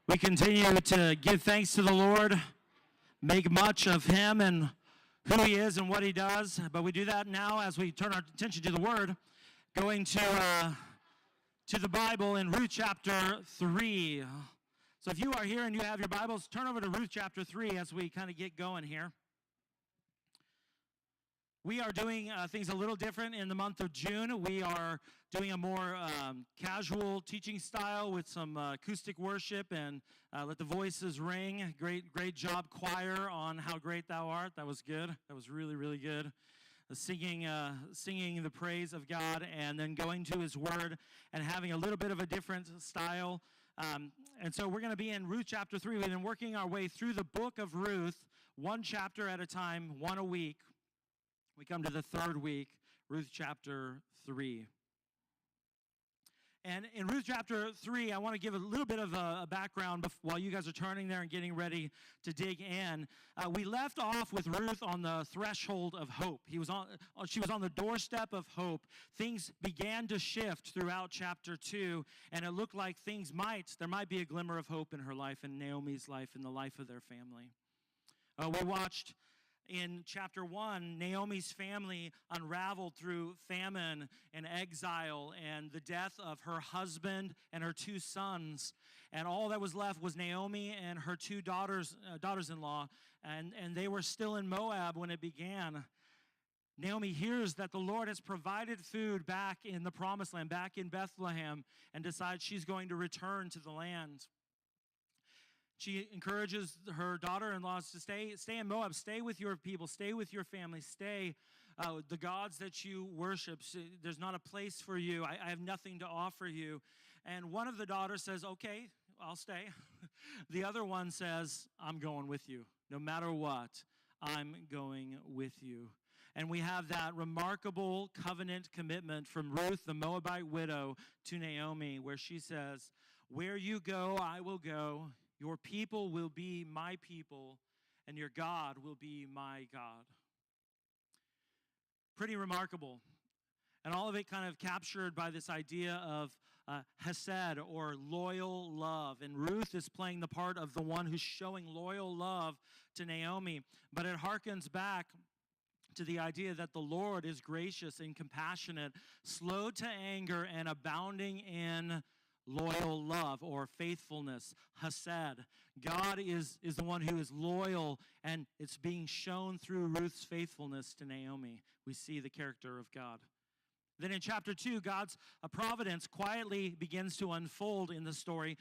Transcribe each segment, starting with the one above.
We continue to give thanks to the Lord, make much of Him and who He is and what He does. But we do that now as we turn our attention to the Word, going to the Bible in Ruth chapter 3. So if you are here and you have your Bibles, turn over to Ruth chapter 3 as we kind of get going here. We are doing things a little different in the month of June. We are doing a more casual teaching style with some acoustic worship and let the voices ring. Great job, choir, on How Great Thou Art. That was good. That was really, really good. Singing the praise of God and then going to His Word and having a little bit of a different style. And so we're going to be in Ruth chapter 3. We've been working our way through the book of Ruth, one chapter at a time, one a week. We come to the third week, Ruth chapter 3. And in Ruth chapter 3, I want to give a little bit of a background while you guys are turning there and getting ready to dig in. We left off with Ruth on the threshold of hope. She was on the doorstep of hope. Things began to shift throughout chapter 2, and it looked like there might be a glimmer of hope in her life, in Naomi's life, in the life of their family. We watched in chapter 1, Naomi's family unraveled through famine and exile and the death of her husband and her two sons. And all that was left was Naomi and her two daughters-in-law, and they were still in Moab when it began. Naomi hears that the Lord has provided food back in the promised land, back in Bethlehem, and decides she's going to return to the land. She encourages her daughter-in-laws to stay in Moab, stay with your people, stay with your family, stay the gods that you worship. There's not a place for you. I have nothing to offer you. And one of the daughters says, okay, I'll stay. The other one says, I'm going with you. No matter what, I'm going with you. And we have that remarkable covenant commitment from Ruth, the Moabite widow, to Naomi, where she says, where you go, I will go. Your people will be my people, and your God will be my God. Pretty remarkable. And all of it kind of captured by this idea of hesed, or loyal love. And Ruth is playing the part of the one who's showing loyal love to Naomi. But it harkens back to the idea that the Lord is gracious and compassionate, slow to anger, and abounding in loyal love or faithfulness, hesed. God is the one who is loyal, and it's being shown through Ruth's faithfulness to Naomi. We see the character of God. Then in chapter 2, God's providence quietly begins to unfold in the story.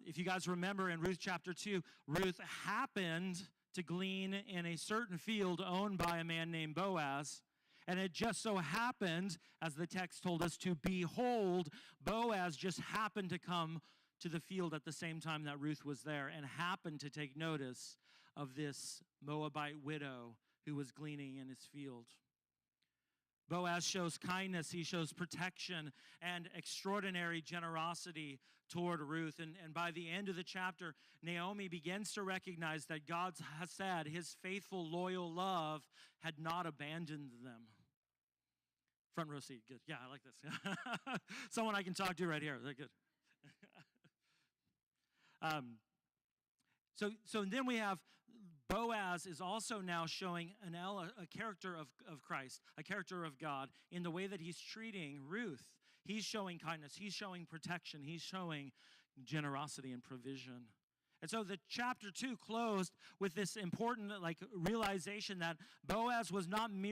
If you guys remember in Ruth chapter 2, Ruth happened to glean in a certain field owned by a man named Boaz. And it just so happened, as the text told us, to behold, Boaz just happened to come to the field at the same time that Ruth was there and happened to take notice of this Moabite widow who was gleaning in his field. Boaz shows kindness, he shows protection and extraordinary generosity toward Ruth. And by the end of the chapter, Naomi begins to recognize that God's hesed, his faithful, loyal love, had not abandoned them. Front row seat, good. Yeah, I like this. Someone I can talk to right here. They're good. So then we have Boaz is also now showing a character of Christ, a character of God, in the way that he's treating Ruth. He's showing kindness. He's showing protection. He's showing generosity and provision. And so the chapter 2 closed with this important realization that Boaz was not merely